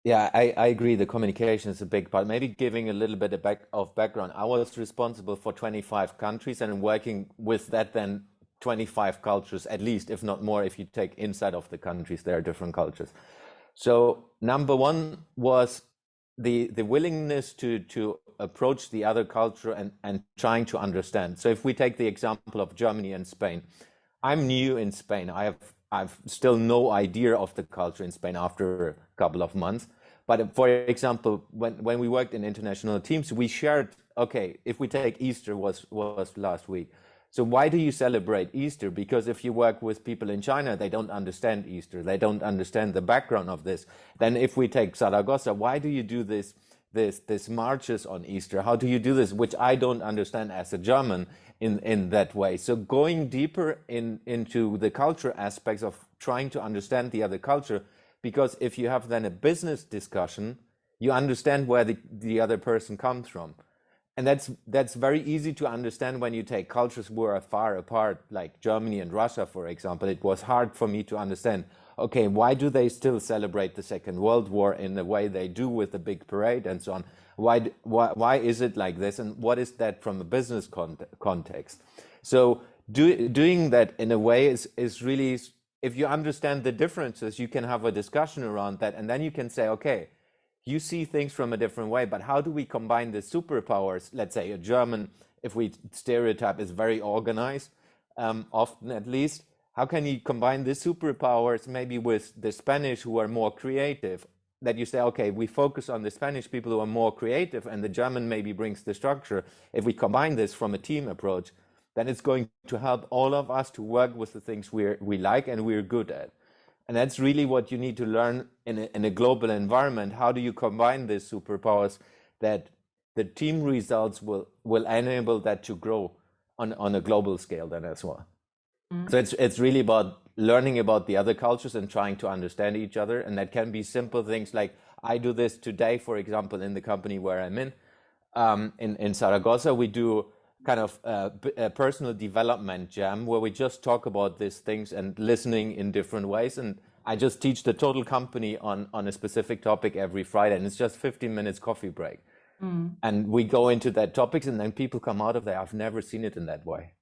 Yeah, I agree. The communication is a big part. Maybe giving a little bit of background. I was responsible for 25 countries and working with that then 25 cultures at least, if not more, if you take inside of the countries, there are different cultures. So number one was the willingness to approach the other culture and trying to understand. So if we take the example of Germany and Spain, I'm new in Spain. I've still no idea of the culture in Spain after a couple of months. But for example, when we worked in international teams, we shared, okay, if we take Easter was last week. So why do you celebrate Easter? Because if you work with people in China, they don't understand Easter. They don't understand the background of this. Then if we take Zaragoza, why do you do this marches on Easter? How do you do this? Which I don't understand as a German in that way. So going deeper into the culture aspects of trying to understand the other culture, because if you have then a business discussion, you understand where the other person comes from. And that's very easy to understand when you take cultures who are far apart, like Germany and Russia, for example. It was hard for me to understand, okay, why do they still celebrate the Second World War in the way they do with the big parade and so on? Why is it like this? And what is that from a business context? So doing that in a way is really, if you understand the differences, you can have a discussion around that. And then you can say, okay, you see things from a different way, but how do we combine the superpowers? Let's say a German, if we stereotype, is very organized, often at least. How can you combine the superpowers maybe with the Spanish who are more creative? That you say, okay, we focus on the Spanish people who are more creative and the German maybe brings the structure. If we combine this from a team approach, then it's going to help all of us to work with the things we like and we're good at. And that's really what you need to learn in a global environment. How do you combine these superpowers that the team results will enable that to grow on a global scale then as well? Mm-hmm. So it's really about learning about the other cultures and trying to understand each other. And that can be simple things like I do this today, for example, in the company where I'm in Zaragoza, we do kind of a personal development jam where we just talk about these things and listening in different ways. And I just teach the total company on a specific topic every Friday. And it's just 15 minutes coffee break. Mm. And we go into that topics and then people come out of there. I've never seen it in that way.